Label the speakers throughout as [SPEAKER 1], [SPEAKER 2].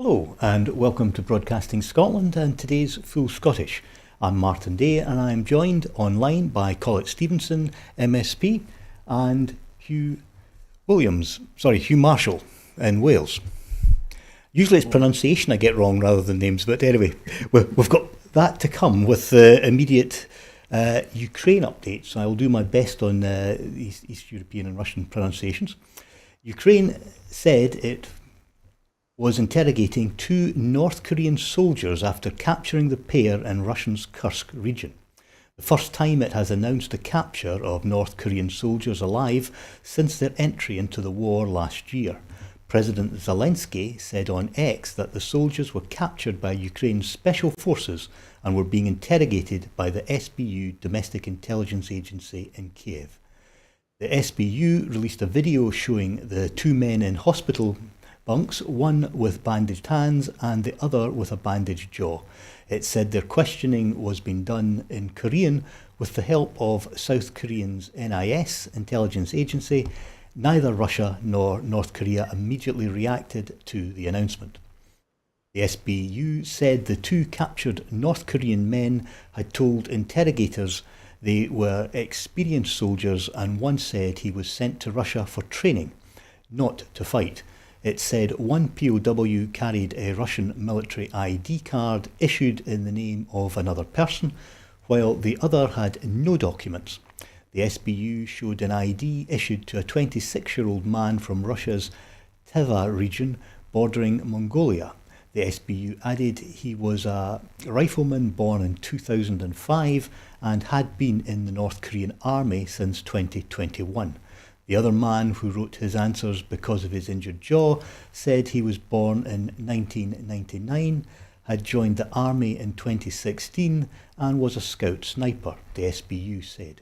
[SPEAKER 1] Hello and welcome to Broadcasting Scotland and today's Full Scottish. I'm Martyn Day and I'm joined online by Collette Stevenson, MSP, and Hugh Marshall in Wales. Usually it's pronunciation I get wrong rather than names, but anyway, we've got that to come with the immediate Ukraine updates. I will do my best on East European and Russian pronunciations. Ukraine said it was interrogating two North Korean soldiers after capturing the pair in Russia's Kursk region. The first time it has announced the capture of North Korean soldiers alive since their entry into the war last year. President Zelensky said on X that the soldiers were captured by Ukraine's special forces and were being interrogated by the SBU Domestic Intelligence Agency in Kiev. The SBU released a video showing the two men in hospital bunks, one with bandaged hands and the other with a bandaged jaw. It said their questioning was being done in Korean with the help of South Korean's NIS intelligence agency. Neither Russia nor North Korea immediately reacted to the announcement. The SBU said the two captured North Korean men had told interrogators they were experienced soldiers, and one said he was sent to Russia for training, not to fight. It said one POW carried a Russian military ID card issued in the name of another person, while the other had no documents. The SBU showed an ID issued to a 26-year-old man from Russia's Tver region bordering Mongolia. The SBU added he was a rifleman born in 2005 and had been in the North Korean army since 2021. The other man, who wrote his answers because of his injured jaw, said he was born in 1999, had joined the army in 2016 and was a scout sniper, the SBU said.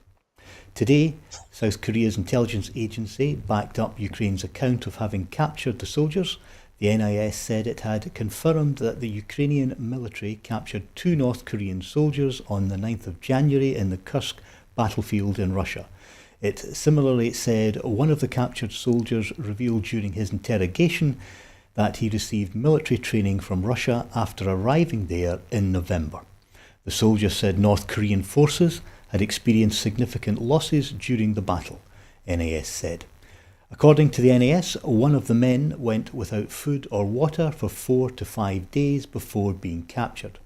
[SPEAKER 1] Today, South Korea's intelligence agency backed up Ukraine's account of having captured the soldiers. The NIS said it had confirmed that the Ukrainian military captured two North Korean soldiers on the 9th of January in the Kursk battlefield in Russia. It similarly said one of the captured soldiers revealed during his interrogation that he received military training from Russia after arriving there in November. The soldier said North Korean forces had experienced significant losses during the battle, NAS said. According to the NAS, one of the men went without food or water for 4 to 5 days before being captured.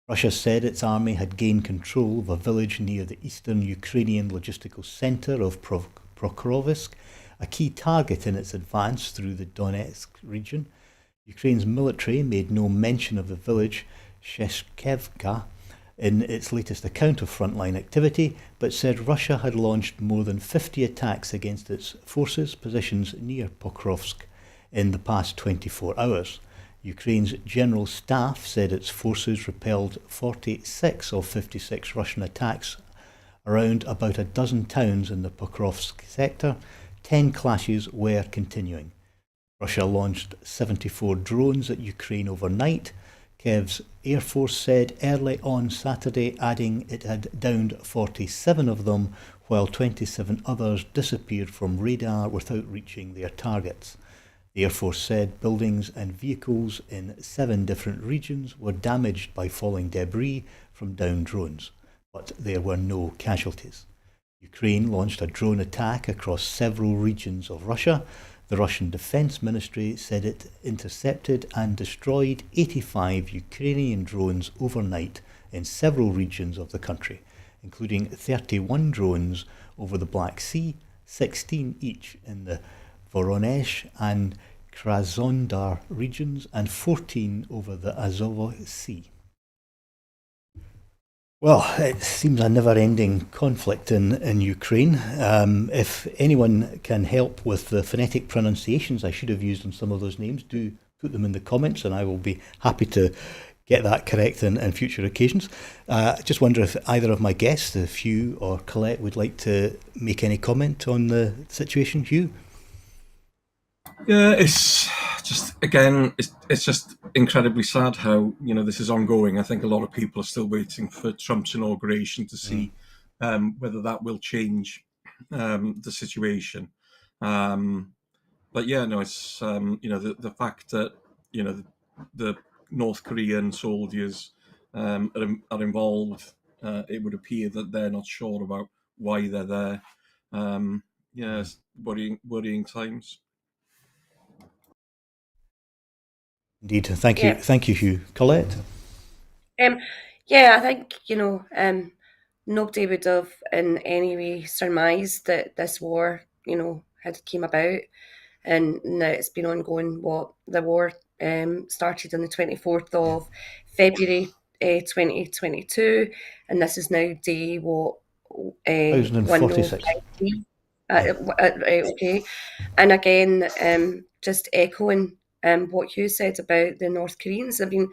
[SPEAKER 1] Russia said its army had gained control of a village near the eastern Ukrainian logistical centre of Pokrovsk, a key target in its advance through the Donetsk region. Ukraine's military made no mention of the village Sheshkevka in its latest account of frontline activity, but said Russia had launched more than 50 attacks against its forces positions near Pokrovsk in the past 24 hours. Ukraine's General Staff said its forces repelled 46 of 56 Russian attacks around about a dozen towns in the Pokrovsk sector. 10 clashes were continuing. Russia launched 74 drones at Ukraine overnight. Kiev's Air Force said early on Saturday, adding it had downed 47 of them, while 27 others disappeared from radar without reaching their targets. The Air Force said buildings and vehicles in 7 different regions were damaged by falling debris from downed drones, but there were no casualties. Ukraine launched a drone attack across several regions of Russia. The Russian Defense Ministry said it intercepted and destroyed 85 Ukrainian drones overnight in several regions of the country, including 31 drones over the Black Sea, 16 each in the Voronezh and Krasnodar regions, and 14 over the Azov Sea. Well, it seems a never-ending conflict in Ukraine. If anyone can help with the phonetic pronunciations I should have used on some of those names, do put them in the comments and I will be happy to get that correct in future occasions. I just wonder if either of my guests, if Hugh or Collette, would like to make any comment on the situation. Hugh?
[SPEAKER 2] Yeah, it's just incredibly sad how this is ongoing. I think a lot of people are still waiting for Trump's inauguration to see whether that will change the situation. But yeah, no, it's the fact that the North Korean soldiers are involved, it would appear that they're not sure about why they're there. Yes, worrying times.
[SPEAKER 1] Indeed.
[SPEAKER 3] Yeah.
[SPEAKER 1] Thank you, Hugh. Collette?
[SPEAKER 3] Um, yeah, I think, nobody would have in any way surmised that this war, had came about, and that it's been ongoing. The war started on the 24th of February 2022, and this is now day
[SPEAKER 1] 1046.
[SPEAKER 3] 1053.
[SPEAKER 1] Aye.
[SPEAKER 3] Right, okay. And again, just echoing what Hugh said about the North Koreans. I mean,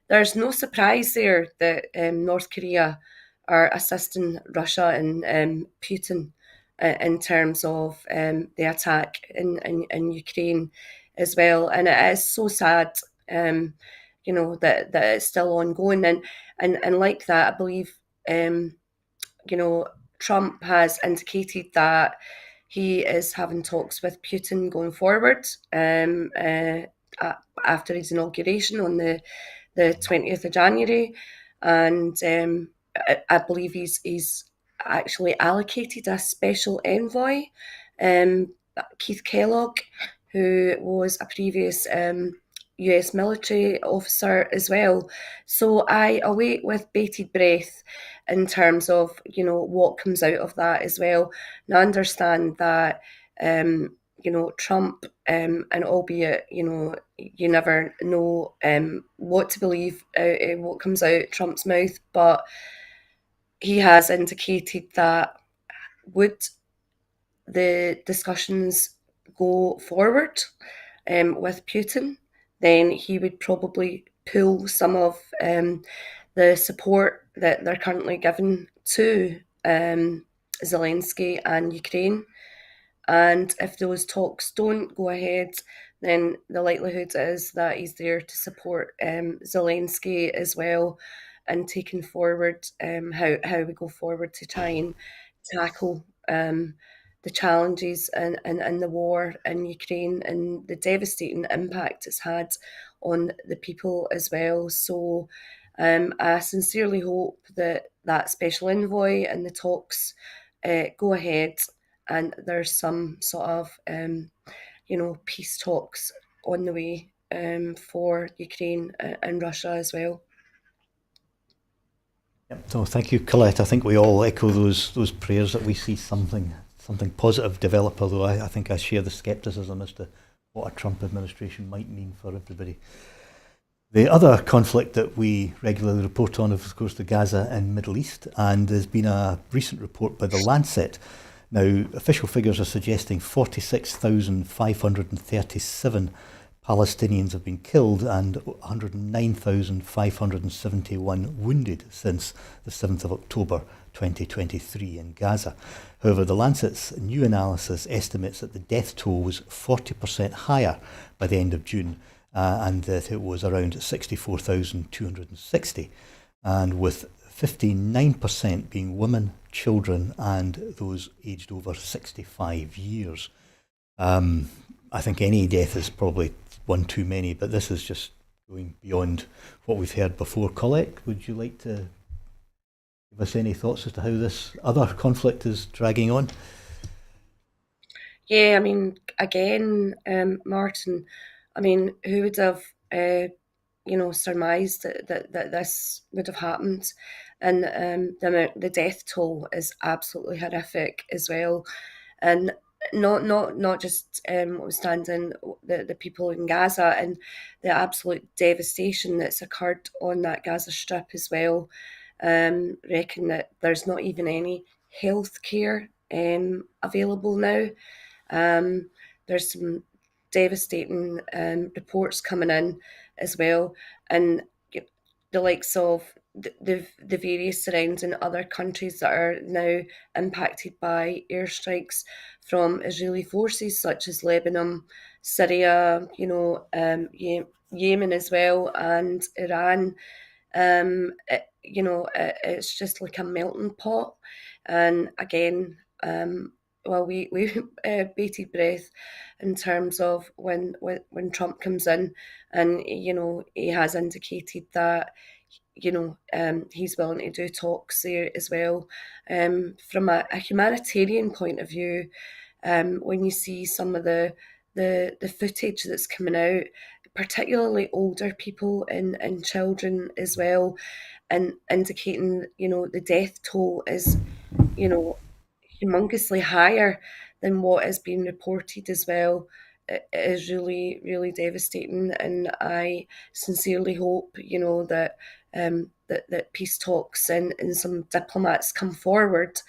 [SPEAKER 3] there's no surprise there that North Korea are assisting Russia and Putin in terms of the attack in Ukraine as well. And it is so sad, that it's still ongoing. And like that, I believe, Trump has indicated that he is having talks with Putin going forward after his inauguration on the 20th of January. And I believe he's actually allocated a special envoy, Keith Kellogg, who was a previous US military officer as well. So I await with bated breath in terms of, what comes out of that as well. And I understand that, Trump, and albeit, you never know what to believe what comes out Trump's mouth, but he has indicated that would the discussions go forward with Putin, then he would probably pull some of the support that they're currently giving to Zelensky and Ukraine. And if those talks don't go ahead, then the likelihood is that he's there to support Zelensky as well, and taking forward how we go forward to try and tackle the challenges and the war in Ukraine and the devastating impact it's had on the people as well. So I sincerely hope that that special envoy and the talks go ahead, and there's some sort of peace talks on the way for Ukraine and Russia as well.
[SPEAKER 1] Yep. So thank you, Collette. I think we all echo those prayers that we see something positive develop, although I think I share the scepticism as to what a Trump administration might mean for everybody. The other conflict that we regularly report on is, of course, the Gaza and Middle East, and there's been a recent report by The Lancet. Now, official figures are suggesting 46,537 Palestinians have been killed and 109,571 wounded since the 7th of October 2023 in Gaza. However, The Lancet's new analysis estimates that the death toll was 40% higher by the end of June, and that it was around 64,260, and with 59% being women, children, and those aged over 65 years. I think any death is probably one too many, but this is just going beyond what we've heard before. Collette, would you like to give us any thoughts as to how this other conflict is dragging on?
[SPEAKER 3] Yeah, I mean, again, Martyn, I mean, who would have, surmised that this would have happened? And the death toll is absolutely horrific as well. And not just notwithstanding the people in Gaza and the absolute devastation that's occurred on that Gaza Strip as well. Reckon that there's not even any health care available now. There's some devastating reports coming in as well, and the likes of the various surrounding other countries that are now impacted by airstrikes from Israeli forces, such as Lebanon, Syria, Yemen as well, and Iran. It's just like a melting pot, and again, we bated breath in terms of when Trump comes in, and he has indicated that he's willing to do talks there as well. From a humanitarian point of view, when you see some of the footage that's coming out, particularly older people and children as well, and indicating the death toll is you know humongously higher than what is being reported as well. It is really, really devastating, and I sincerely hope, that peace talks and some diplomats come forward,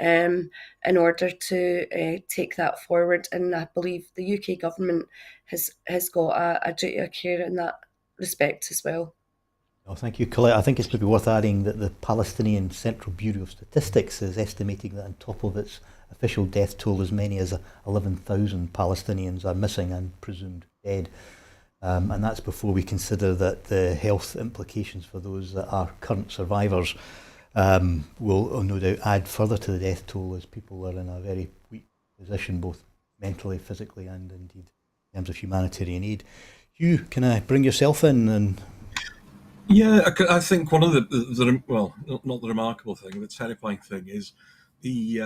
[SPEAKER 3] in order to take that forward. And I believe the UK government has got a duty of care in that respect as well.
[SPEAKER 1] Oh, thank you, Collette. I think it's maybe worth adding that the Palestinian Central Bureau of Statistics is estimating that on top of its official death toll, as many as 11,000 Palestinians are missing and presumed dead. And that's before we consider that the health implications for those that are current survivors will no doubt add further to the death toll, as people are in a very weak position, both mentally, physically, and indeed in terms of humanitarian aid. Hugh, can I bring yourself in? And
[SPEAKER 2] Yeah, I think one of the well, not the remarkable thing, the terrifying thing is the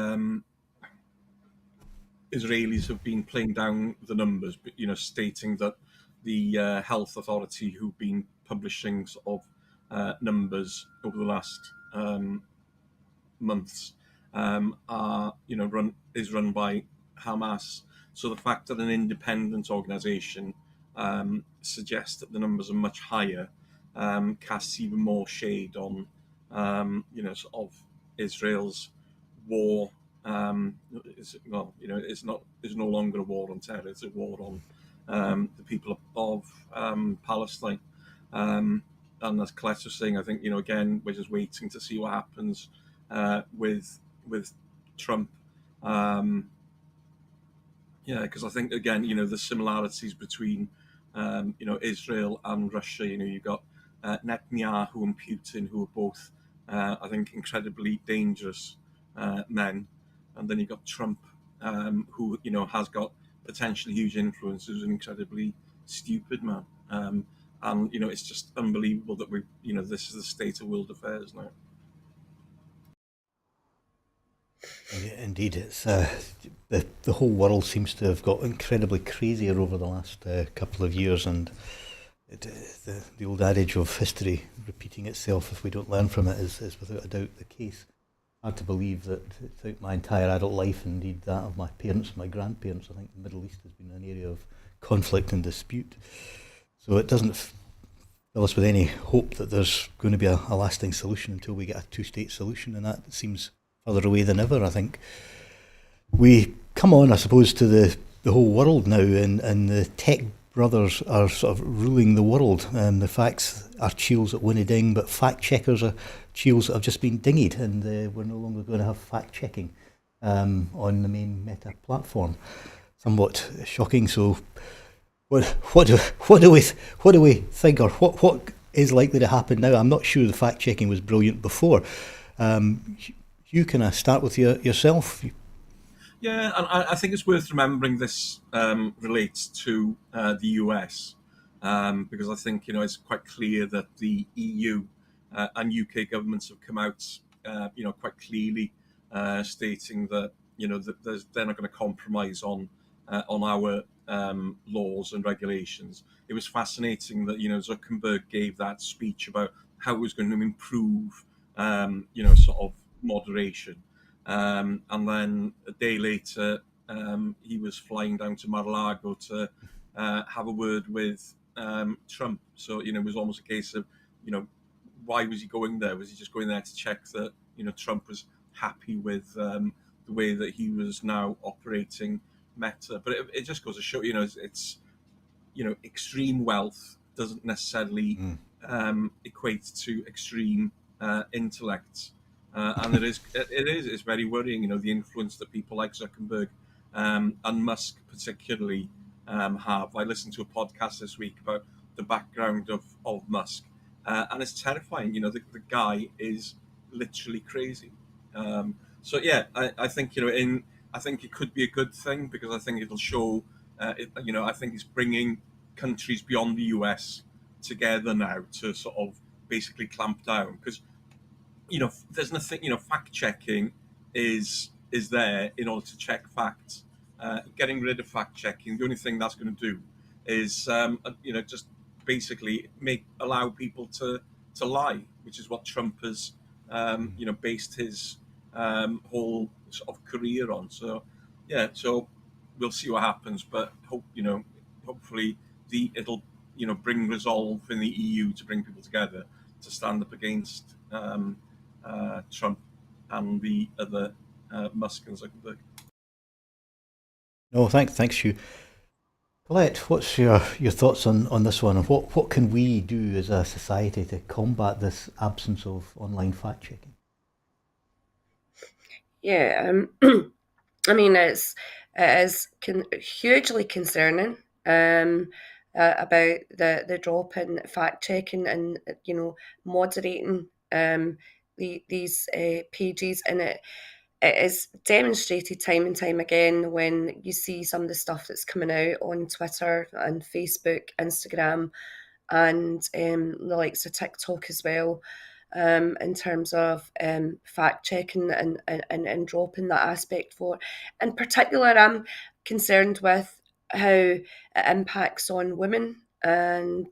[SPEAKER 2] Israelis have been playing down the numbers, but stating that the health authority who've been publishing sort of numbers over the last months are run by Hamas. So the fact that an independent organisation suggests that the numbers are much higher casts even more shade on sort of Israel's war. It's no longer a war on terror; it's a war on the people of Palestine. And as Collette was saying, I think again we're just waiting to see what happens with Trump. Because I think again the similarities between Israel and Russia. You've got Netanyahu and Putin, who are both I think incredibly dangerous men, and then you've got Trump, who has got potentially huge influence, who's an incredibly stupid man. And it's just unbelievable that this is the state of world affairs now.
[SPEAKER 1] yeah, indeed, it's the whole world seems to have got incredibly crazier over the last couple of years, and the old adage of history repeating itself if we don't learn from it is without a doubt the case. Hard to believe that throughout my entire adult life, indeed that of my parents and my grandparents, I think the Middle East has been an area of conflict and dispute. So it doesn't fill us with any hope that there's going to be a lasting solution until we get a two-state solution, and that seems further away than ever. I think we come on, I suppose, to the whole world now, and the tech brothers are sort of ruling the world. The facts are chiels at Winneding, but fact checkers are chiels that have just been dinghied, and we're no longer going to have fact checking on the main Meta platform. Somewhat shocking. So, what do we think, or what is likely to happen now? I'm not sure the fact checking was brilliant before. Hugh, can I start with yourself?
[SPEAKER 2] Yeah, and I think it's worth remembering this relates to the US, because I think it's quite clear that the EU and UK governments have come out, quite clearly stating that that they're not going to compromise on our laws and regulations. It was fascinating that Zuckerberg gave that speech about how it was going to improve, sort of moderation. And then a day later, he was flying down to Mar-a-Lago to have a word with Trump. So, it was almost a case of, why was he going there? Was he just going there to check that, Trump was happy with the way that he was now operating Meta? But it just goes to show, it's extreme wealth doesn't necessarily equate to extreme intellect. And it's very worrying, the influence that people like Zuckerberg and Musk particularly have. I listened to a podcast this week about the background of Musk, and it's terrifying. The guy is literally crazy. So yeah, I think I think it could be a good thing because I think it'll show. I think it's bringing countries beyond the US together now to sort of basically clamp down because there's nothing. Fact checking is there in order to check facts. Getting rid of fact checking, the only thing that's going to do is just basically allow people to lie, which is what Trump has based his whole sort of career on. So so we'll see what happens, but hopefully it'll bring resolve in the EU to bring people together to stand up against Trump and the other Musk and Zuckerberg.
[SPEAKER 1] No, thanks, Hugh. Collette, what's your thoughts on this one, and what can we do as a society to combat this absence of online fact checking?
[SPEAKER 3] Yeah, I mean, it is hugely concerning about the drop in fact checking and moderating these pages, and it is demonstrated time and time again when you see some of the stuff that's coming out on Twitter and Facebook, Instagram, and the likes of TikTok as well, in terms of fact checking and dropping that aspect for. In particular, I'm concerned with how it impacts on women and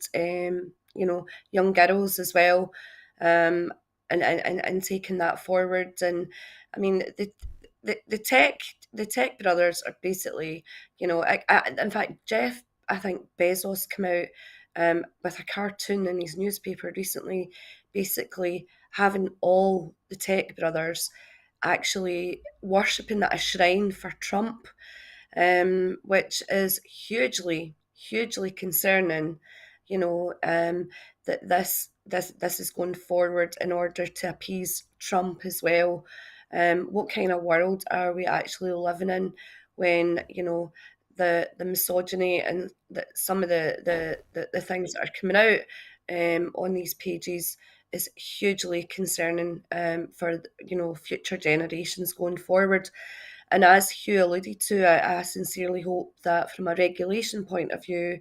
[SPEAKER 3] young girls as well, and taking that forward. And I mean the tech brothers are basically, in fact, I think Bezos came out with a cartoon in his newspaper recently, basically having all the tech brothers actually worshipping at a shrine for Trump, which is hugely concerning. That this is going forward in order to appease Trump as well. What kind of world are we actually living in when the misogyny and some of the things that are coming out on these pages is hugely concerning for future generations going forward. And as Hugh alluded to, I sincerely hope that from a regulation point of view,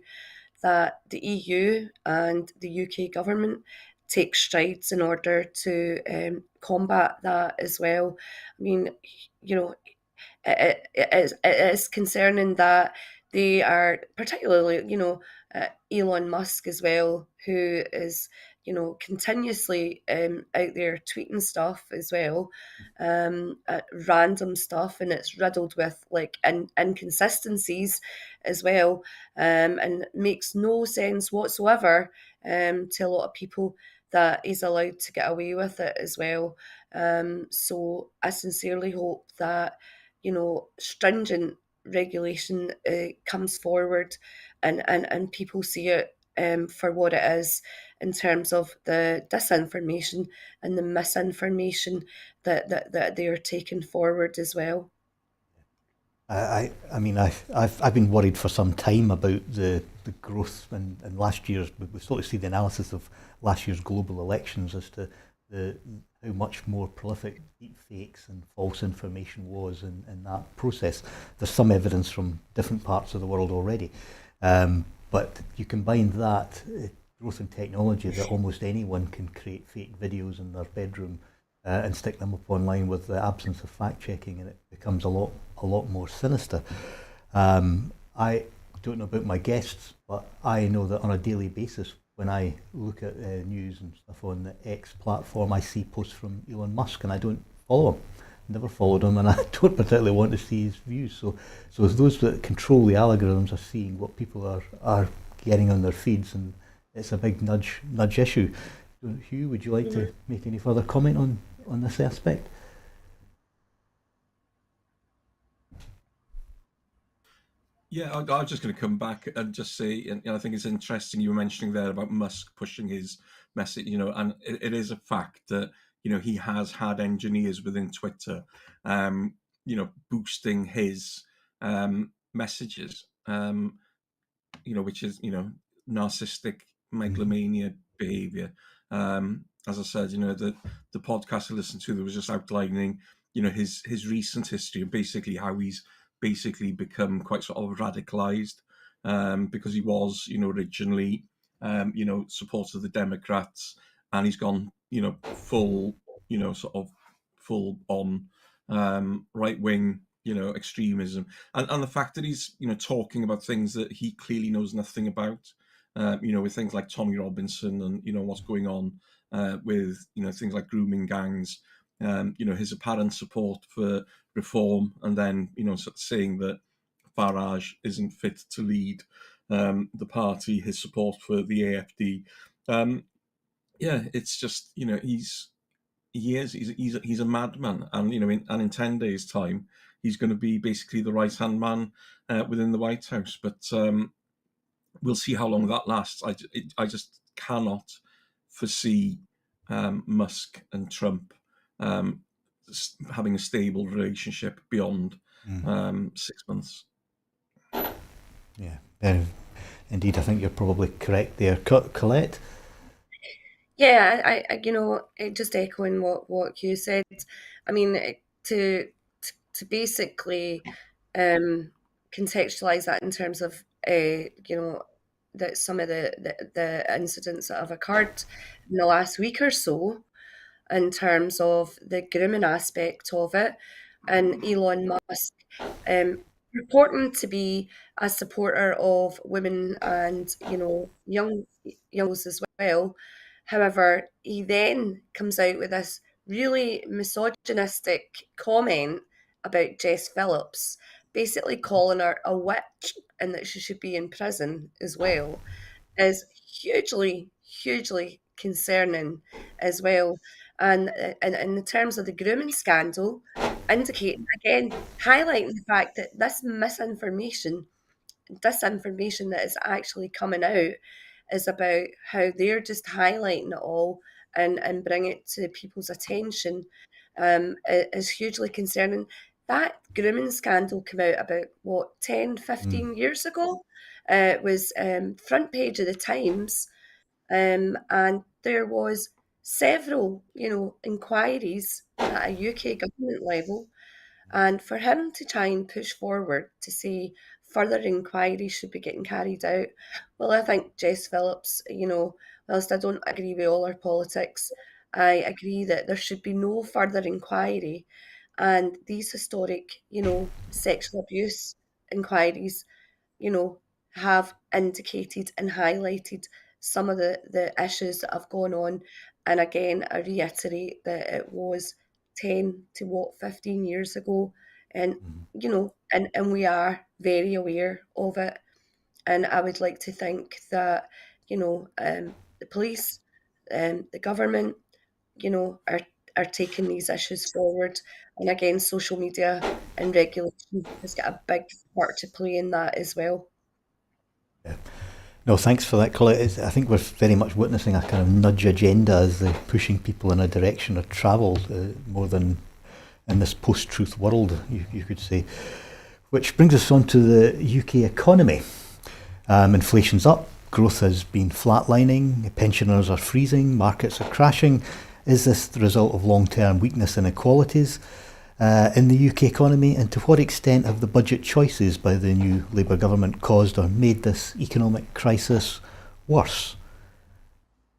[SPEAKER 3] that the EU and the UK government take strides in order to combat that as well. I mean, it is concerning that they are, particularly, Elon Musk as well, who is, continuously out there tweeting stuff as well, random stuff, and it's riddled with like inconsistencies as well, and makes no sense whatsoever to a lot of people that he's allowed to get away with it as well. So I sincerely hope that stringent regulation comes forward, and people see it for what it is in terms of the disinformation and the misinformation that they are taking forward as well.
[SPEAKER 1] I mean, I've been worried for some time about the growth in last year's. We sort of see the analysis of last year's global elections as to how much more prolific deep fakes and false information was in that process. There's some evidence from different parts of the world already, but you combine that growth in technology that almost anyone can create fake videos in their bedroom and stick them up online with the absence of fact checking, and it becomes a lot more sinister. I don't know about my guests, but I know that on a daily basis, when I look at news and stuff on the X platform, I see posts from Elon Musk, and I don't follow him. Never followed him, and I don't particularly want to see his views. So as those that control the algorithms are seeing what people are getting on their feeds, and it's a big nudge issue. Hugh, would you like to make any further comment on this aspect?
[SPEAKER 2] Yeah, I was just going to come back and just say, and I think it's interesting you were mentioning there about Musk pushing his message, and it is a fact that, he has had engineers within Twitter, boosting his messages, which is, narcissistic megalomania behavior. As I said, the podcast I listened to, there was just outlining, his recent history, and basically how he's basically become quite sort of radicalized, because he was, originally, supporter of the Democrats, and he's gone, full, sort of full on right wing, extremism, and the fact that he's, talking about things that he clearly knows nothing about, with things like Tommy Robinson, and what's going on with things like grooming gangs, his apparent support for reform, and then sort of saying that Farage isn't fit to lead the party, his support for the AFD. It's just he's a madman, and in 10 days' time he's going to be basically the right hand man within the White House. But we'll see how long that lasts. I just cannot foresee Musk and Trump having a stable relationship beyond 6 months.
[SPEAKER 1] Yeah, indeed, I think you're probably correct there. Collette?
[SPEAKER 3] Yeah, just echoing what you said. I mean, to basically contextualize that in terms of that some of the incidents that have occurred in the last week or so, in terms of the grooming aspect of it, and Elon Musk reporting to be a supporter of women and young girls as well. However, he then comes out with this really misogynistic comment about Jess Phillips, basically calling her a witch and that she should be in prison as well, is hugely concerning as well. And in the terms of the grooming scandal, indicating again, highlighting the fact that this disinformation that is actually coming out is about how they're just highlighting it all and bring it to people's attention, is hugely concerning. That grooming scandal came out about, what, 10, 15 years ago? It was front page of the Times, and there was several, inquiries at a UK government level, and for him to try and push forward to say further inquiries should be getting carried out, well, I think Jess Phillips, whilst I don't agree with all her politics, I agree that there should be no further inquiry. And these historic, sexual abuse inquiries, have indicated and highlighted some of the issues that have gone on. And again, I reiterate that it was 10 to 15 years ago. And, and we are very aware of it. And I would like to think that, the police, the government, are taking these issues forward. And again, social media and regulation has got a big part to play in that as well.
[SPEAKER 1] Yeah. No, thanks for that, Collette. I think we're very much witnessing a kind of nudge agenda as they're pushing people in a direction of travel, more than in this post-truth world, you could say. Which brings us on to the UK economy. Inflation's up, growth has been flatlining, pensioners are freezing, markets are crashing. Is this the result of long-term weakness inequalities in the UK economy, and to what extent have the budget choices by the new Labour government caused or made this economic crisis worse?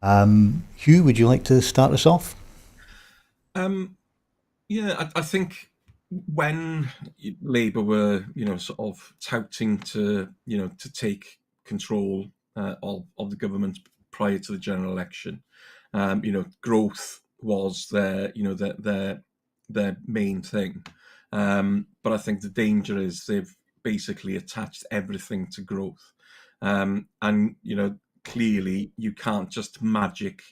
[SPEAKER 1] Hugh, would you like to start us off?
[SPEAKER 2] I think when Labour were, sort of touting to take control of the government prior to the general election, growth was their main thing. But I think the danger is they've basically attached everything to growth. And, clearly you can't just magic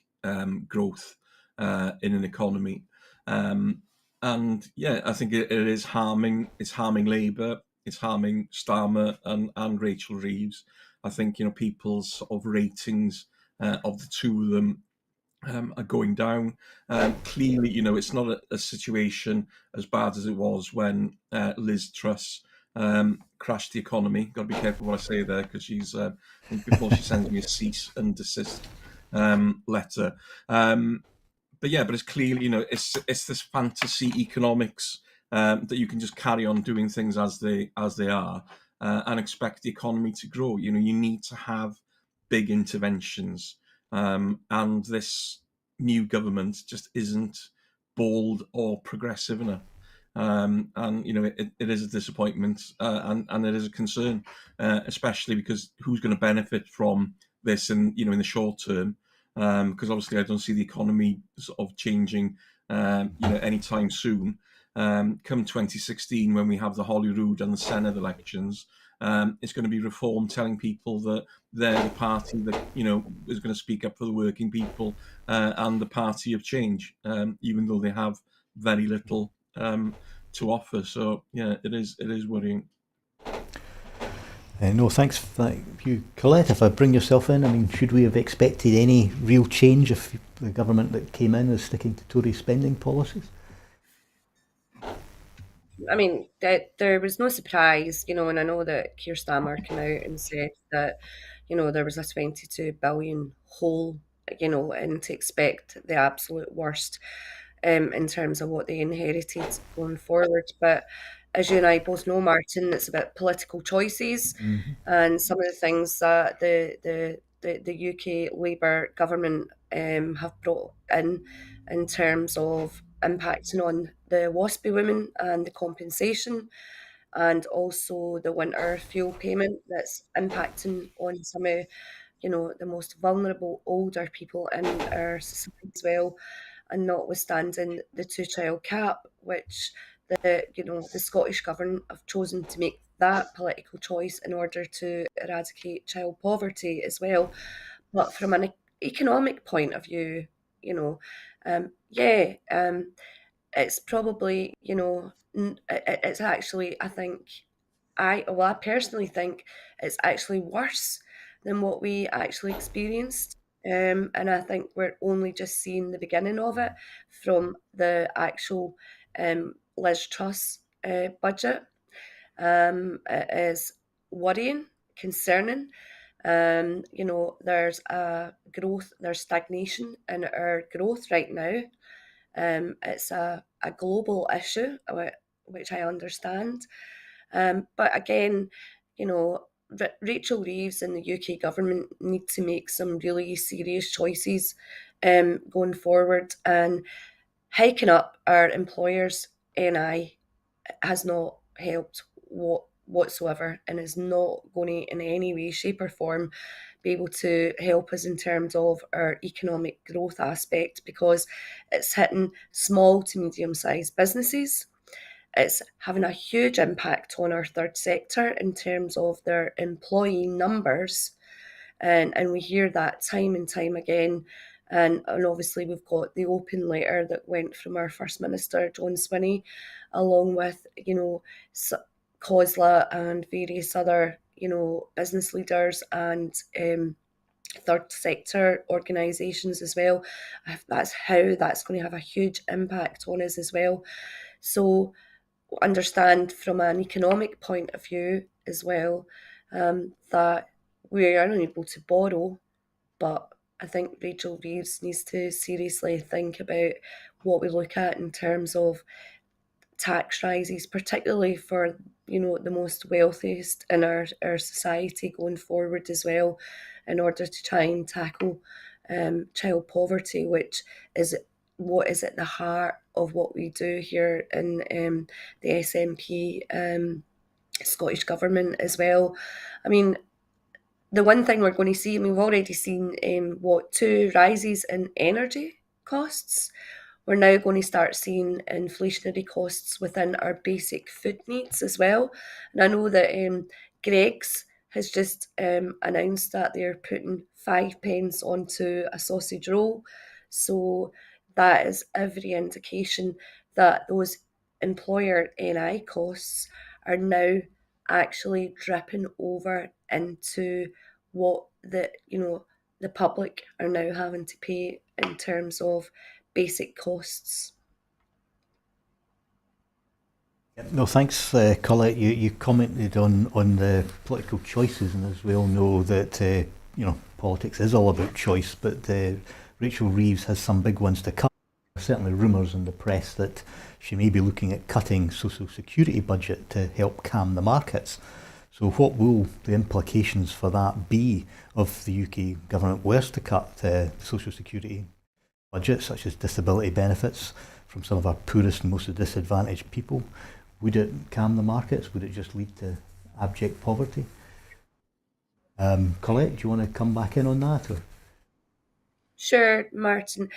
[SPEAKER 2] growth in an economy. And I think it is harming. It's harming Labour. It's harming Starmer and Rachel Reeves. I think people's sort of ratings of the two of them are going down. Clearly, it's not a situation as bad as it was when Liz Truss crashed the economy. Got to be careful what I say there, because she's before she sends me a cease and desist letter. but it's clearly, it's this fantasy economics that you can just carry on doing things as they are, and expect the economy to grow. You need to have big interventions, and this new government just isn't bold or progressive enough. And it is a disappointment, and it is a concern, especially because who's going to benefit from this in the short term? Because obviously I don't see the economy sort of changing, anytime soon. Come 2016, when we have the Holyrood and the Senedd elections, it's going to be Reform telling people that they're the party that is going to speak up for the working people, and the party of change, even though they have very little to offer. So yeah, it is worrying.
[SPEAKER 1] No, thanks. Thank you, Collette. If I bring yourself in, I mean, should we have expected any real change if the government that came in is sticking to Tory spending policies?
[SPEAKER 3] I mean, there was no surprise, and I know that Keir Starmer came out and said that, there was a 22 billion hole, and to expect the absolute worst in terms of what they inherited going forward. But as you and I both know, Martyn, it's about political choices, and some of the things that the UK Labour government have brought in terms of impacting on the WASPy women and the compensation, and also the winter fuel payment that's impacting on some of the most vulnerable older people in our society as well, and notwithstanding the two-child cap, which the Scottish Government have chosen to make that political choice in order to eradicate child poverty as well. But from an economic point of view, you know, yeah, it's probably it's actually, I think, I personally think it's actually worse than what we actually experienced. And I think we're only just seeing the beginning of it from the actual Liz Truss budget. It is worrying, concerning. There's there's stagnation in our growth right now. It's a global issue, which I understand. But again, Rachel Reeves and the UK government need to make some really serious choices going forward. And hiking up our employers' NI has not helped whatsoever, and is not going to in any way, shape, or form be able to help us in terms of our economic growth aspect, because it's hitting small to medium sized businesses. It's having a huge impact on our third sector in terms of their employee numbers. And we hear that time and time again. And obviously, we've got the open letter that went from our First Minister, John Swinney, along with, COSLA and various other, business leaders and third sector organisations as well. That's how that's going to have a huge impact on us as well. So understand from an economic point of view as well, that we are unable to borrow, but I think Rachel Reeves needs to seriously think about what we look at in terms of tax rises, particularly for the most wealthiest in our society going forward as well, in order to try and tackle child poverty, which is what is at the heart of what we do here in the SNP Scottish Government as well. I mean, the one thing we're going to see, we've already seen 2 rises in energy costs. We're now going to start seeing inflationary costs within our basic food needs as well. And I know that Greggs has just announced that they're putting 5p onto a sausage roll. So that is every indication that those employer NI costs are now actually dripping over into what the public are now having to pay in terms of basic costs.
[SPEAKER 1] No, thanks, Collette. You commented on the political choices, and as we all know that politics is all about choice, but Rachel Reeves has some big ones to come. certainly rumours in the press that she may be looking at cutting social security budget to help calm the markets. So what will the implications for that be if the UK government were to cut social security budget, such as disability benefits from some of our poorest and most disadvantaged people? Would it calm the markets? Would it just lead to abject poverty? Collette, do you want to come back in on that? Or?
[SPEAKER 3] Sure, Martyn.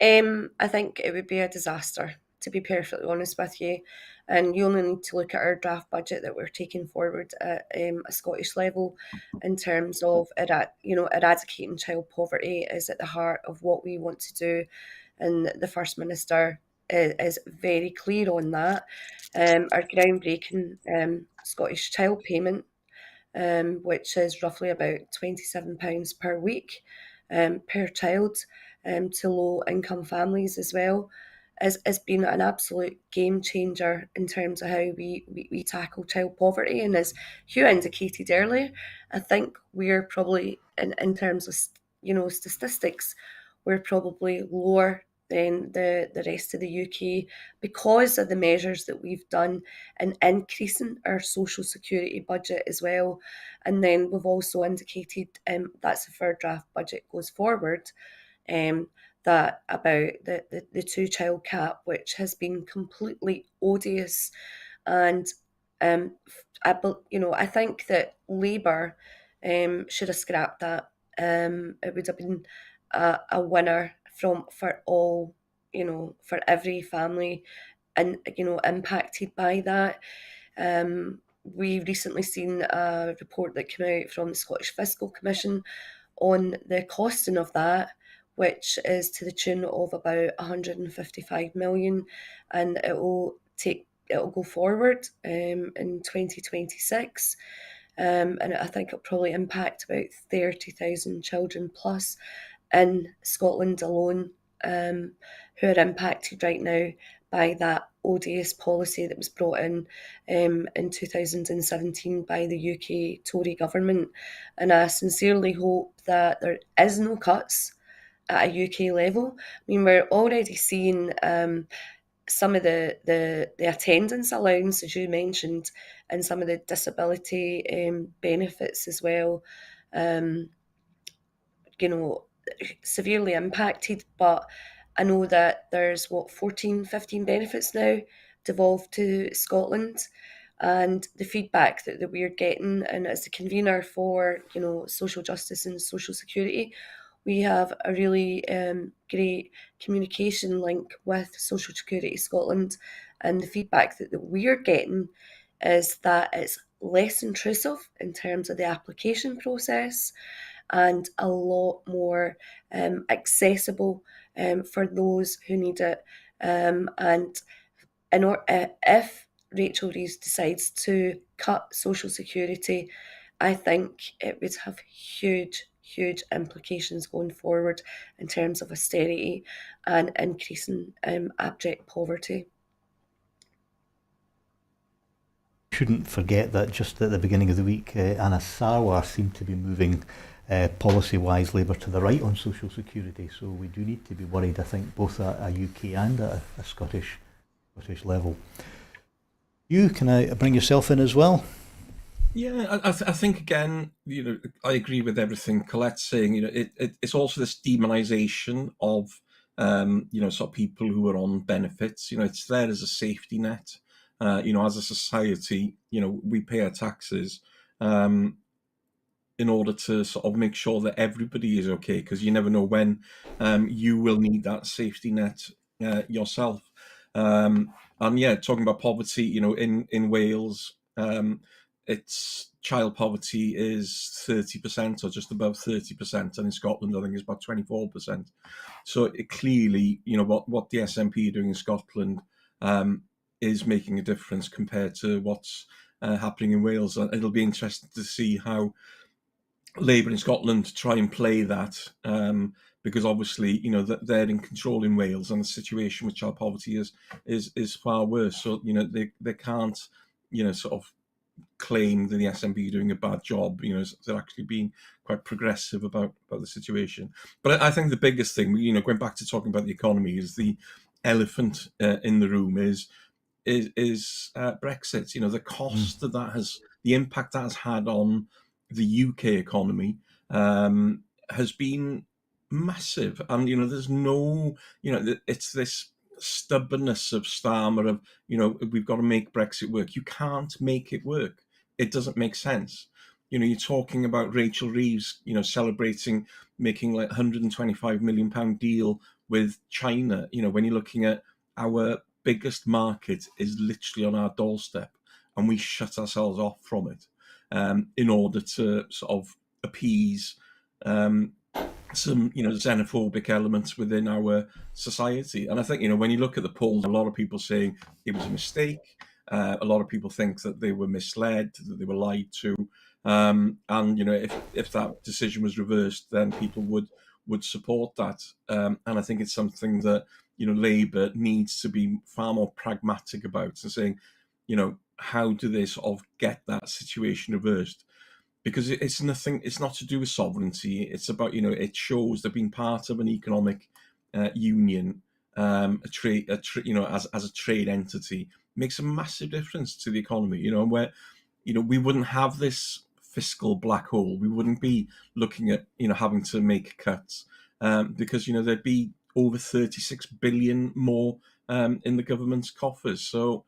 [SPEAKER 3] I think it would be a disaster, to be perfectly honest with you. And you only need to look at our draft budget that we're taking forward at a Scottish level in terms of eradicating child poverty is at the heart of what we want to do. And the First Minister is very clear on that. Our groundbreaking Scottish child payment, which is roughly about £27 per week per child to low income families as well, has been an absolute game changer in terms of how we tackle child poverty. And as Hugh indicated earlier, I think we're probably, in terms of statistics, we're probably lower than the rest of the UK because of the measures that we've done in increasing our social security budget as well. And then we've also indicated, that's if our draft budget goes forward, that about the two-child cap, which has been completely odious. And I think that Labour should have scrapped that. It would have been a winner for all, for every family, and impacted by that. We've recently seen a report that came out from the Scottish Fiscal Commission on the costing of that, which is to the tune of about 155 million, and it'll go forward in 2026. And I think it'll probably impact about 30,000 children plus in Scotland alone, who are impacted right now by that odious policy that was brought in 2017 by the UK Tory government. And I sincerely hope that there is no cuts at a UK level. I mean, we're already seeing some of the attendance allowance, as you mentioned, and some of the disability benefits as well, severely impacted. But I know that there's 14, 15 benefits now devolved to Scotland, and the feedback that we're getting, and as the convener for social justice and social security, we have a really great communication link with Social Security Scotland, and the feedback that we're getting is that it's less intrusive in terms of the application process and a lot more accessible for those who need it. And if Rachel Reeves decides to cut Social Security, I think it would have huge implications going forward in terms of austerity and increasing abject poverty.
[SPEAKER 1] Shouldn't forget that just at the beginning of the week, Anna Sarwar seemed to be moving policy-wise Labour to the right on social security. So we do need to be worried, I think, both at a UK and at a Scottish level. You, can I bring yourself in as well?
[SPEAKER 2] Yeah, I think again, I agree with everything Colette's saying. It's also this demonisation of, sort of people who are on benefits. It's there as a safety net. As a society, we pay our taxes in order to sort of make sure that everybody is okay, because you never know when you will need that safety net yourself. And yeah, talking about poverty, in Wales, it's child poverty is 30% or just above 30%, and in Scotland I think it's about 24%. So it clearly, what the SNP are doing in Scotland is making a difference compared to what's happening in Wales. And it'll be interesting to see how Labour in Scotland try and play that, because obviously they're in control in Wales, and the situation with child poverty is far worse. So they can't sort of claim that the SNP are doing a bad job. They're actually being quite progressive about the situation. But I think the biggest thing, going back to talking about the economy, is the elephant in the room is Brexit. The cost that has, the impact that has had on the UK economy has been massive. And there's no, it's this stubbornness of Starmer of, we've got to make Brexit work. You can't make it work. It doesn't make sense. You're talking about Rachel Reeves, celebrating making like £125 million deal with China. When you're looking at our biggest market is literally on our doorstep, and we shut ourselves off from it in order to sort of appease some xenophobic elements within our society. And I think when you look at the polls, a lot of people saying it was a mistake. A lot of people think that they were misled, that they were lied to, and if that decision was reversed, then people would support that. And I think it's something that Labour needs to be far more pragmatic about, and saying, how do they sort of get that situation reversed? Because it's nothing. It's not to do with sovereignty. It's about it shows they've been part of an economic union, a trade, as a trade entity, makes a massive difference to the economy. Where we wouldn't have this fiscal black hole. We wouldn't be looking at having to make cuts because there'd be over 36 billion more in the government's coffers. So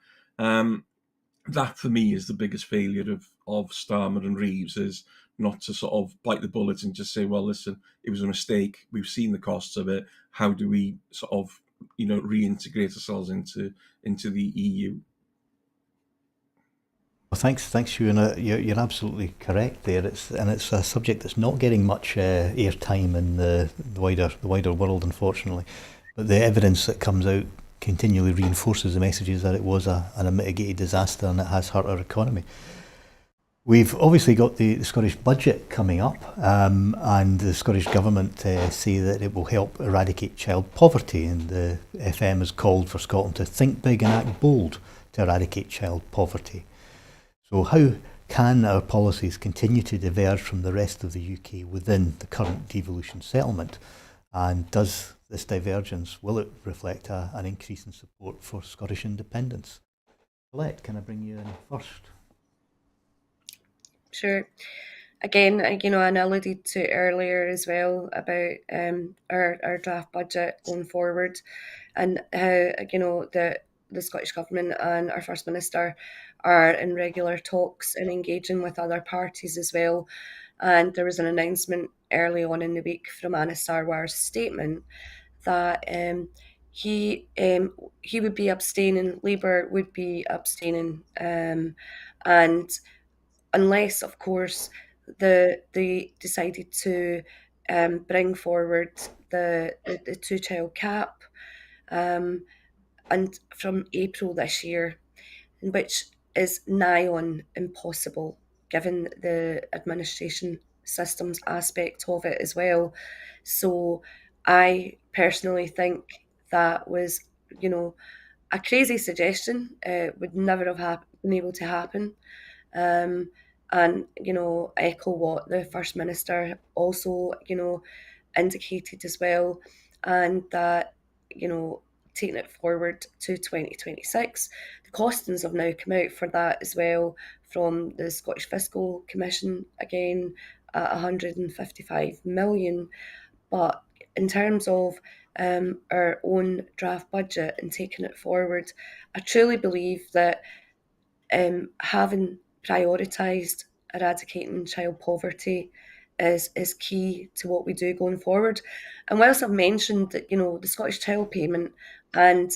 [SPEAKER 2] that for me is the biggest failure of Starmer and Reeves, is not to sort of bite the bullet and just say, well, listen, it was a mistake. We've seen the costs of it. How do we sort of reintegrate ourselves into the EU?
[SPEAKER 1] Well, thanks, Ewan. You're absolutely correct there. It's a subject that's not getting much airtime in the wider world, unfortunately. But the evidence that comes out continually reinforces the messages that it was an unmitigated disaster and it has hurt our economy. We've obviously got the Scottish budget coming up, and the Scottish Government say that it will help eradicate child poverty, and the FM has called for Scotland to think big and act bold to eradicate child poverty. So how can our policies continue to diverge from the rest of the UK within the current devolution settlement? And does this divergence, will it reflect an increase in support for Scottish independence? Collette, can I bring you in first?
[SPEAKER 3] Sure. Again, and I alluded to earlier as well about our draft budget going forward, and how the Scottish Government and our First Minister are in regular talks and engaging with other parties as well. And there was an announcement early on in the week from Anas Sarwar's statement that he would be abstaining, Labour would be abstaining, and unless, of course, they decided to bring forward the two-child cap, and from April this year, which is nigh on impossible given the administration systems aspect of it as well. So I personally think that was, a crazy suggestion. Would never have been able to happen. And echo what the First Minister also indicated as well, and that taking it forward to 2026, the costings have now come out for that as well from the Scottish Fiscal Commission, again at 155 million. But in terms of our own draft budget and taking it forward, I truly believe that having prioritised eradicating child poverty is key to what we do going forward. And whilst I've mentioned that, the Scottish Child Payment and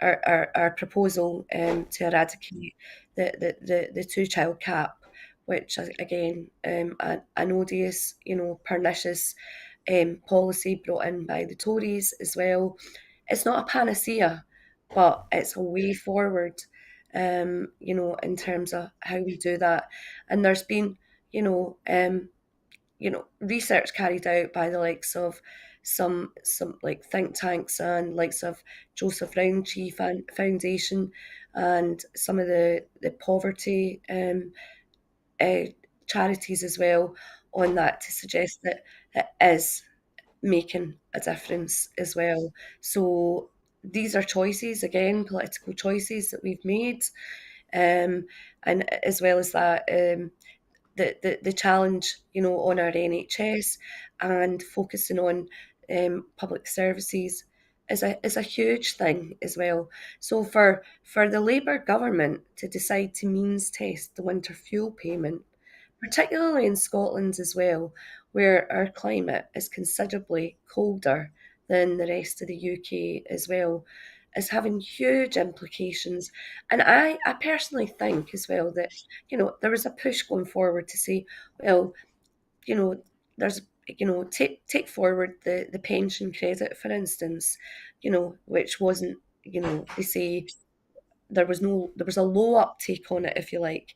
[SPEAKER 3] our proposal to eradicate the two-child cap, which again, an odious, pernicious policy brought in by the Tories as well. It's not a panacea, but it's a way forward, in terms of how we do that. And there's been, research carried out by the likes of some like think tanks and likes of Joseph Rowntree Foundation, and some of the poverty charities as well on that to suggest that it is making a difference as well. So these are choices, again, political choices that we've made. And as well as that, the challenge, on our NHS and focusing on public services is a huge thing as well. So for the Labour government to decide to means test the winter fuel payment, particularly in Scotland as well, where our climate is considerably colder than the rest of the UK as well, is having huge implications. And I personally think as well that, there was a push going forward to say, well, there's, take forward the pension credit, for instance, which wasn't, they say there was a low uptake on it, if you like.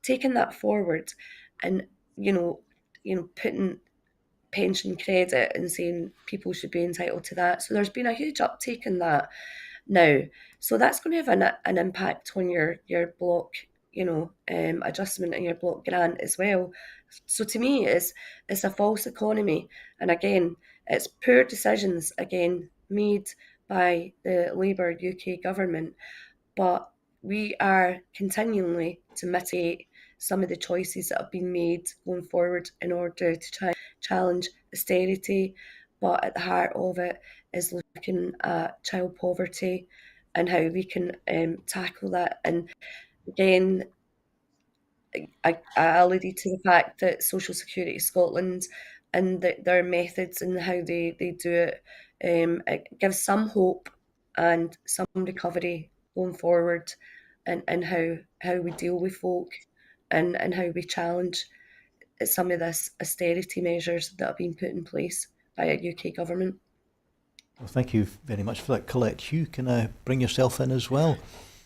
[SPEAKER 3] Taking that forward and, putting pension credit and saying people should be entitled to that. So there's been a huge uptake in that now. So that's going to have an impact on your block, adjustment and your block grant as well. So to me, it's a false economy. And again, it's poor decisions, again, made by the Labour UK government. But we are continually to mitigate some of the choices that have been made going forward in order to try and challenge austerity. But at the heart of it is looking at child poverty and how we can tackle that. And again, I alluded to the fact that Social Security Scotland and their methods and how they do it gives some hope and some recovery going forward, and how we deal with folk, and how we challenge some of this austerity measures that have been put in place by a UK government.
[SPEAKER 1] Well, thank you very much for that, Collette. Hugh, can I bring yourself in as well?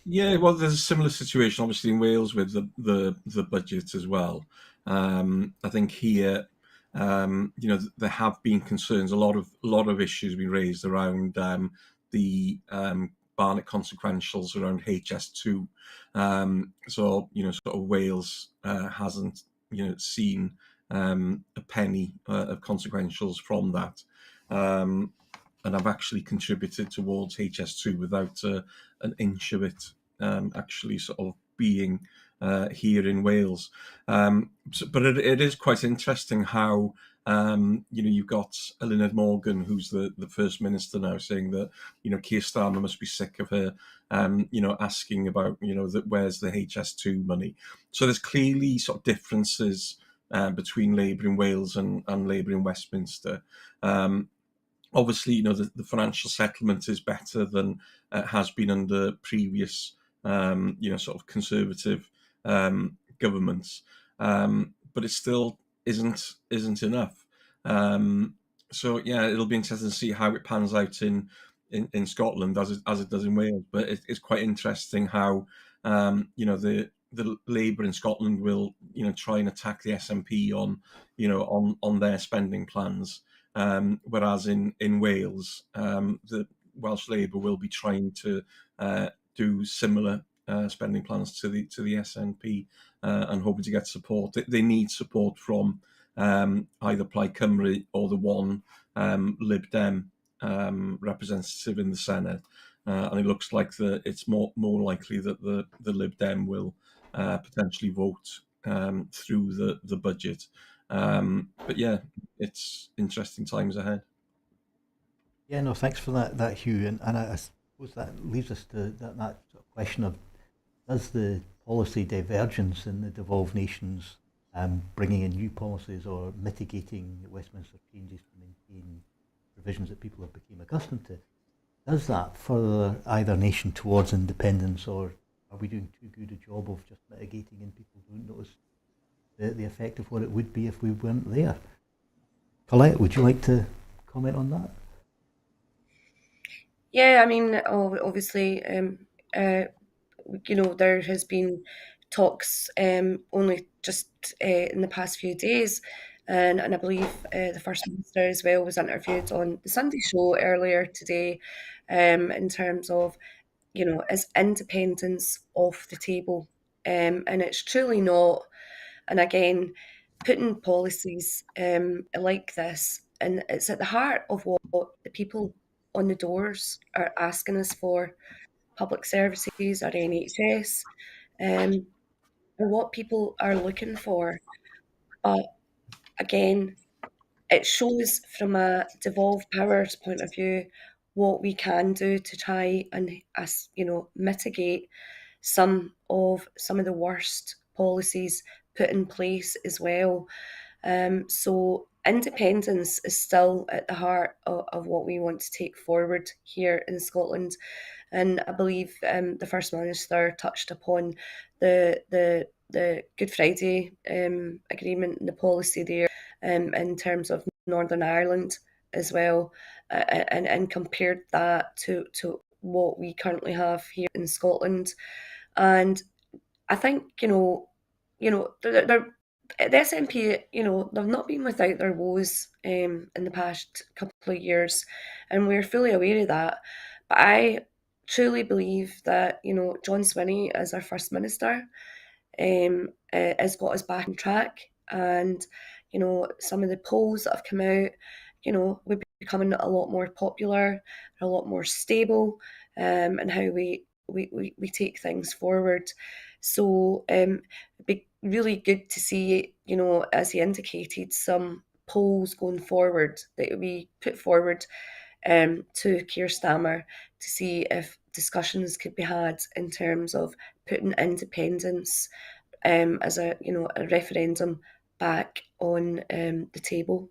[SPEAKER 2] Yeah, well, there's a similar situation, obviously, in Wales with the budget as well. I think here, there have been concerns. A lot of issues been raised around the Barnett consequentials around HS2. So sort of Wales hasn't seen a penny of consequentials from that. And I've actually contributed towards HS2 without an inch of it actually sort of being here in Wales. But it is quite interesting how you've got Eluned Morgan, who's the First Minister now, saying that Keir Starmer must be sick of her asking about where's the HS2 money. So there's clearly sort of differences between Labour in Wales and Labour in Westminster. Obviously, the financial settlement is better than it has been under previous, sort of Conservative governments, but it still isn't enough. So yeah, it'll be interesting to see how it pans out in Scotland as it does in Wales. But it's quite interesting how the Labour in Scotland will try and attack the SNP on their spending plans. Whereas in Wales, the Welsh Labour will be trying to do similar spending plans to the SNP and hoping to get support. They need support from either Plaid Cymru or the one Lib Dem representative in the Senedd, and it looks like it's more likely that the Lib Dem will potentially vote through the budget. But yeah, it's interesting times ahead.
[SPEAKER 1] Yeah, no, thanks for that Hugh. And I suppose that leaves us to that sort of question of, does the policy divergence in the devolved nations, bringing in new policies or mitigating Westminster changes to maintain provisions that people have become accustomed to, does that further either nation towards independence, or are we doing too good a job of just mitigating and people don't notice the effect of what it would be if we weren't there? Collette, would you like to comment on that?
[SPEAKER 3] Yeah, I mean, obviously, there has been talks only just in the past few days, and I believe the First Minister as well was interviewed on the Sunday show earlier today, in terms of, is independence off the table? And it's truly not. And again, putting policies like this, and it's at the heart of what the people on the doors are asking us for, public services, our NHS, and what people are looking for. But again, it shows from a devolved powers point of view what we can do to try and mitigate some of the worst policies put in place as well. So independence is still at the heart of what we want to take forward here in Scotland. And I believe the First Minister touched upon the Good Friday agreement and the policy there in terms of Northern Ireland as well, and compared that to what we currently have here in Scotland. And I think they're the SNP, they've not been without their woes in the past couple of years, and we're fully aware of that. But I truly believe that John Swinney as our First Minister has got us back on track, and some of the polls that have come out, we're becoming a lot more popular, a lot more stable, and how we take things forward. So it'd be really good to see, as he indicated, some polls going forward that we put forward to Keir Starmer to see if discussions could be had in terms of putting independence as a referendum back on the table.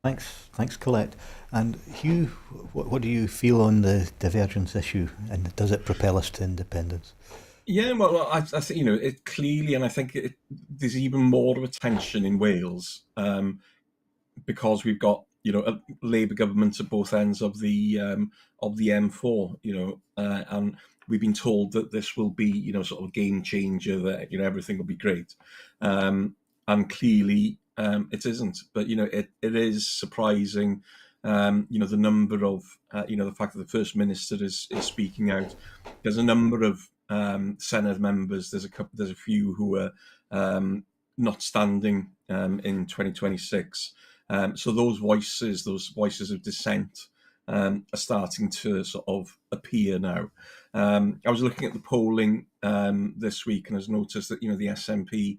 [SPEAKER 1] Thanks, Collette. And Hugh, what do you feel on the divergence issue, and does it propel us to independence?
[SPEAKER 2] Yeah, well, I think it clearly, and I think there's even more of a tension in Wales because we've got a Labour government at both ends of the M4, and we've been told that this will be sort of a game changer, that everything will be great, and clearly it isn't. But it is surprising. The number of the fact that the First Minister is speaking out. There's a number of Senate members. There's a few who are not standing in 2026. So those voices of dissent are starting to sort of appear now. I was looking at the polling this week, and I noticed that the SNP,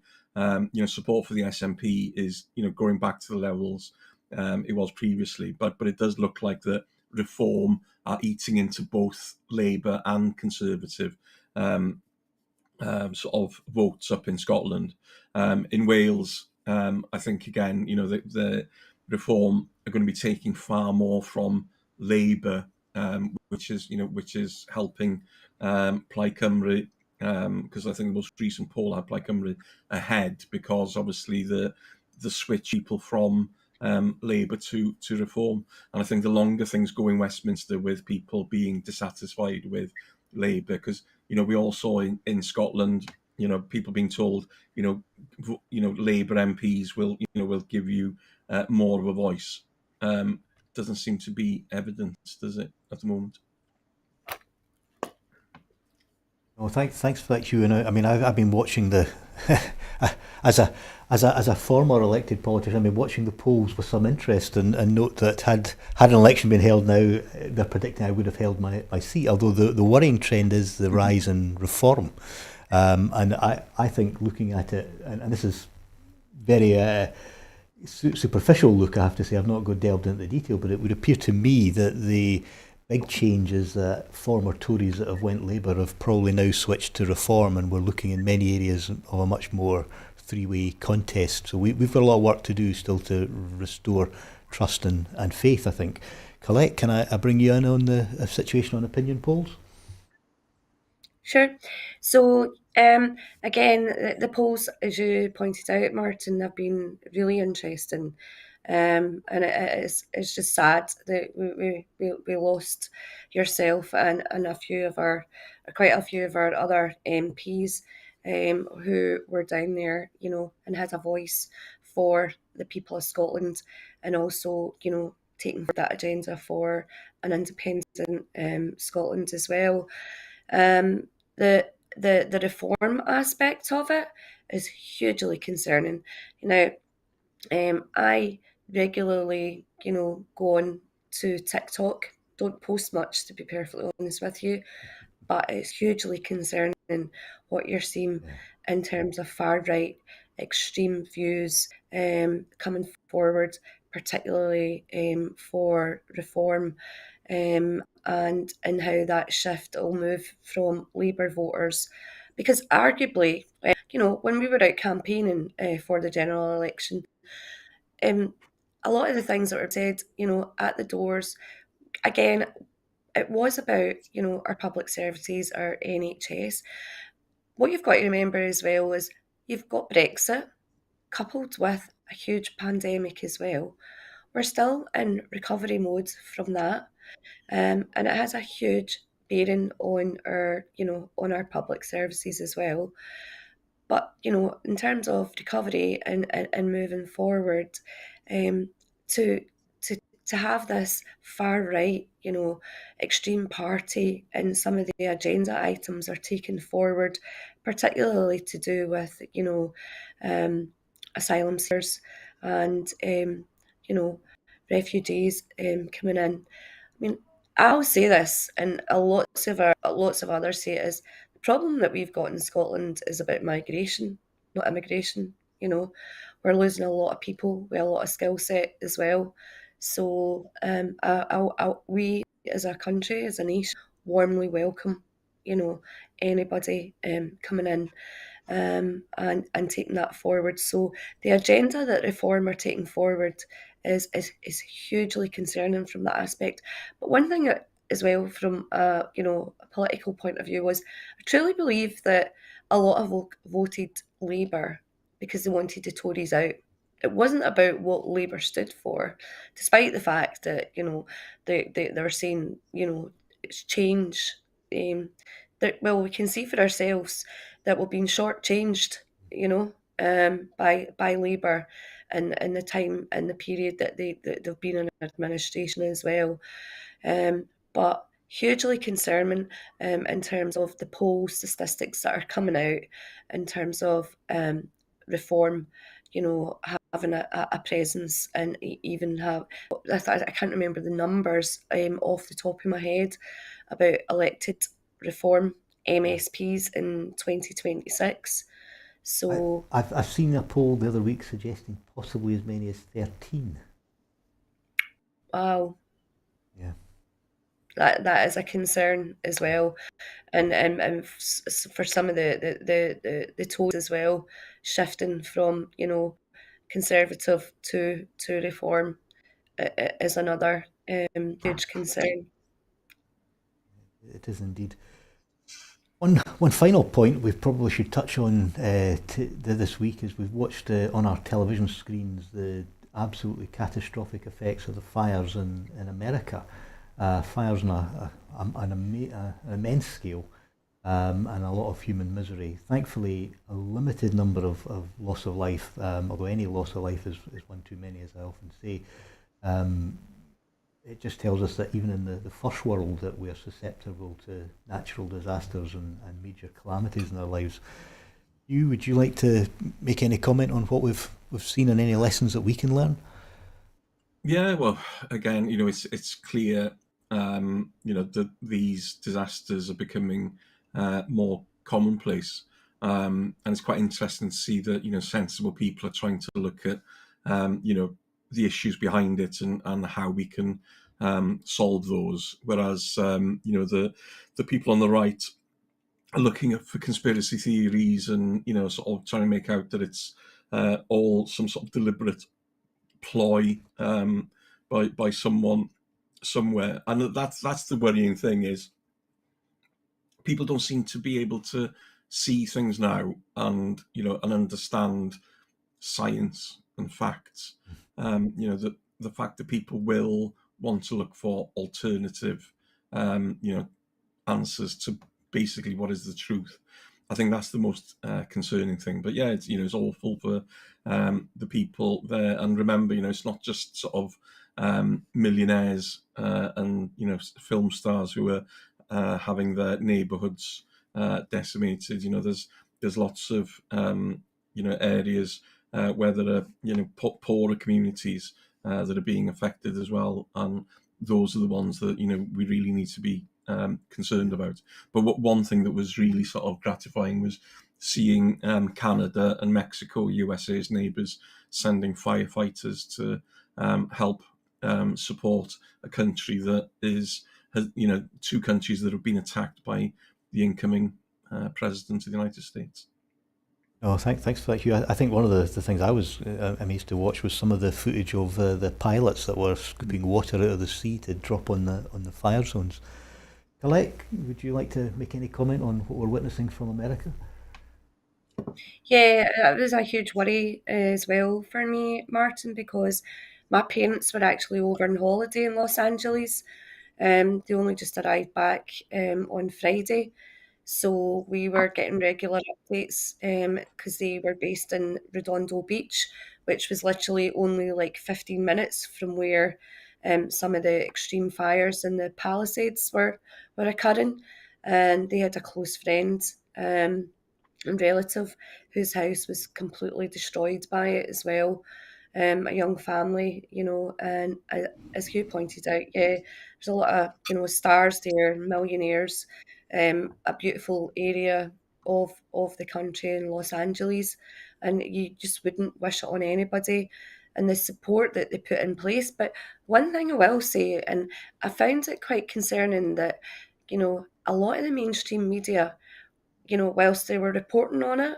[SPEAKER 2] support for the SNP is going back to the levels it was previously, but it does look like that Reform are eating into both Labour and Conservative sort of votes up in Scotland. In Wales, I think again, the Reform are going to be taking far more from Labour, which is helping Plaid Cymru, because I think the most recent poll had Plaid Cymru ahead, because obviously the switch people from Labour to Reform, and I think the longer things go in Westminster with people being dissatisfied with Labour, because we all saw in Scotland, people being told, Labour MPs will give you more of a voice. Doesn't seem to be evidence, does it, at the moment?
[SPEAKER 1] Well, thanks for that, Hugh. And I mean, I've been watching the as a former elected politician, I've been watching the polls with some interest, and note that had an election been held now, they're predicting I would have held my seat. Although the worrying trend is the rise in Reform, and I think looking at it, and this is very superficial look, I have to say, I've not delved into the detail, but it would appear to me that the big change is that former Tories that have went Labour have probably now switched to Reform, and we're looking in many areas of a much more three-way contest. So we've got a lot of work to do still to restore trust and faith, I think. Collette, can I bring you in on the situation on opinion polls?
[SPEAKER 3] Sure. So again, the polls, as you pointed out, Martyn, have been really interesting, and it's just sad that we lost yourself and quite a few of our other MPs who were down there, and had a voice for the people of Scotland, and also taking that agenda for an independent Scotland as well. The the reform aspect of it is hugely concerning. Now, I regularly, go on to TikTok. Don't post much, to be perfectly honest with you, but it's hugely concerning what you're seeing
[SPEAKER 1] Yeah.
[SPEAKER 3] in terms of far right extreme views coming forward, particularly for reform, and how that shift will move from Labour voters. Because arguably, when we were out campaigning for the general election, um, a lot of the things that were said, at the doors, again, it was about, our public services, our NHS. What you've got to remember as well is you've got Brexit coupled with a huge pandemic as well. We're still in recovery mode from that, and it has a huge bearing on our public services as well. But in terms of recovery and moving forward, um, to to to have this far right, extreme party, and some of the agenda items are taken forward, particularly to do with asylum seekers and refugees coming in. I mean, I'll say this, and lots of others say it is the problem that we've got in Scotland is about migration, not immigration. We're losing a lot of people with a lot of skill set as well. So we as a country, as a nation, warmly welcome, anybody coming in and taking that forward. So the agenda that Reform are taking forward is hugely concerning from that aspect. But one thing as well from a political point of view was I truly believe that a lot of voted Labour because they wanted the Tories out. It wasn't about what Labour stood for, despite the fact that they were saying it's change. Well, we can see for ourselves that we're being shortchanged, by Labour and the time and the period that they've been in administration as well. But hugely concerning in terms of the poll statistics that are coming out in terms of reform, having a presence and even have, I can't remember the numbers off the top of my head about elected reform MSPs in 2026. So,
[SPEAKER 1] I've seen a poll the other week suggesting possibly as many as 13.
[SPEAKER 3] wow,
[SPEAKER 1] Yeah.
[SPEAKER 3] that is a concern as well. And for some of the Tories as well, shifting from conservative to reform is another huge concern.
[SPEAKER 1] It is indeed. One final point we probably should touch on this week is we've watched on our television screens the absolutely catastrophic effects of the fires in America. Fires on an immense scale and a lot of human misery. Thankfully, a limited number of loss of life, although any loss of life is one too many, as I often say. It just tells us that even in the first world that we are susceptible to natural disasters and major calamities in our lives. Would you like to make any comment on what we've seen and any lessons that we can learn?
[SPEAKER 2] Yeah, well, again, it's clear, that these disasters are becoming more commonplace, and it's quite interesting to see that sensible people are trying to look at the issues behind it and how we can solve those. Whereas the people on the right are looking for conspiracy theories and sort of trying to make out that it's all some sort of deliberate ploy by someone somewhere. And that's the worrying thing is people don't seem to be able to see things now and and understand science and facts. The fact that people will want to look for alternative answers to basically what is the truth. I think that's the most concerning thing. But yeah, it's awful for the people there. And remember, it's not just sort of millionaires and film stars who are having their neighbourhoods decimated. There's lots of areas where there are poorer communities that are being affected as well, and those are the ones that we really need to be concerned about. But one thing that was really sort of gratifying was seeing Canada and Mexico, USA's neighbours, sending firefighters to help support a country that has two countries that have been attacked by the incoming president of the United States.
[SPEAKER 1] Oh, thanks for that, Hugh. I think one of the things I was amazed to watch was some of the footage of the pilots that were scooping water out of the sea to drop on the fire zones. Collette, would you like to make any comment on what we're witnessing from America?
[SPEAKER 3] Yeah, that was a huge worry as well for me, Martyn, because my parents were actually over on holiday in Los Angeles. They only just arrived back on Friday. So we were getting regular updates because they were based in Redondo Beach, which was literally only like 15 minutes from where some of the extreme fires in the Palisades were occurring. And they had a close friend and relative whose house was completely destroyed by it as well. A young family, and as Hugh pointed out, yeah, there's a lot of stars there, millionaires, a beautiful area of the country in Los Angeles, and you just wouldn't wish it on anybody. And the support that they put in place. But one thing I will say, and I found it quite concerning that a lot of the mainstream media, whilst they were reporting on it,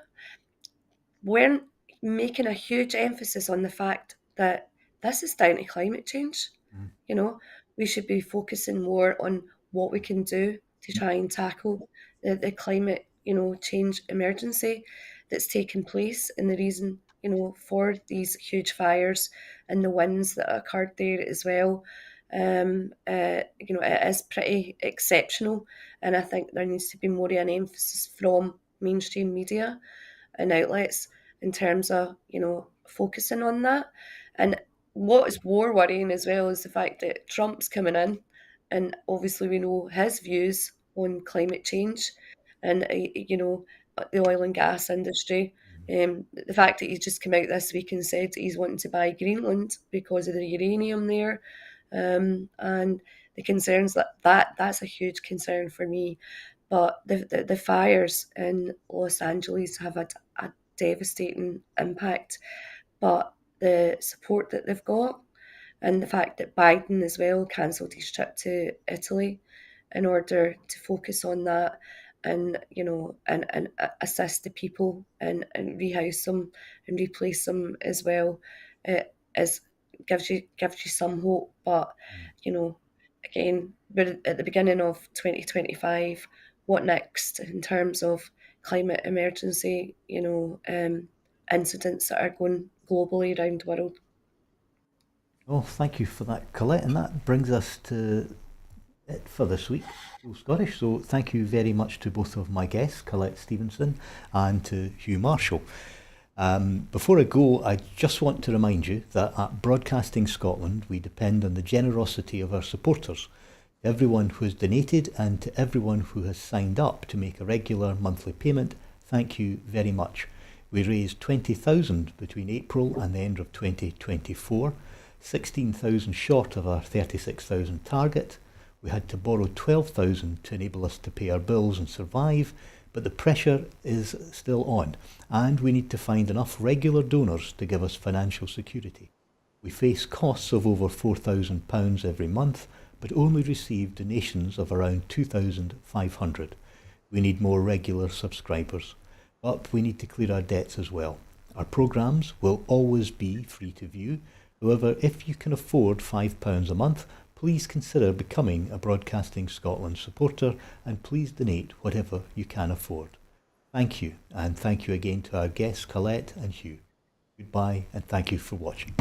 [SPEAKER 3] weren't making a huge emphasis on the fact that this is down to climate change. You know, we should be focusing more on what we can do to try and tackle the climate, change emergency that's taken place, and the reason, for these huge fires and the winds that occurred there as well. It is pretty exceptional, and I think there needs to be more of an emphasis from mainstream media and outlets in terms of focusing on that. And what is more worrying as well is the fact that Trump's coming in, and obviously we know his views on climate change and the oil and gas industry. The fact that he's just come out this week and said he's wanting to buy Greenland because of the uranium there, and the concerns that's a huge concern for me. But the fires in Los Angeles have had a devastating impact. But the support that they've got, and the fact that Biden as well cancelled his trip to Italy in order to focus on that, and assist the people and rehouse them and replace them as well, it is gives you some hope. But again, we're at the beginning of 2025. What next in terms of climate emergency? Incidents that are going globally around the world.
[SPEAKER 1] Oh, thank you for that, Collette. And that brings us to it for this week, Full Scottish. So thank you very much to both of my guests, Collette Stevenson and to Hugh Marshall. Before I go, I just want to remind you that at Broadcasting Scotland, we depend on the generosity of our supporters. To everyone who has donated and to everyone who has signed up to make a regular monthly payment, thank you very much. We raised 20,000 between April and the end of 2024, 16,000 short of our 36,000 target. We had to borrow 12,000 to enable us to pay our bills and survive, but the pressure is still on, and we need to find enough regular donors to give us financial security. We face costs of over £4,000 every month, but only receive donations of around 2,500. We need more regular subscribers. But we need to clear our debts as well. Our programmes will always be free to view. However, if you can afford £5 a month, please consider becoming a Broadcasting Scotland supporter, and please donate whatever you can afford. Thank you, and thank you again to our guests Collette and Hugh. Goodbye, and thank you for watching.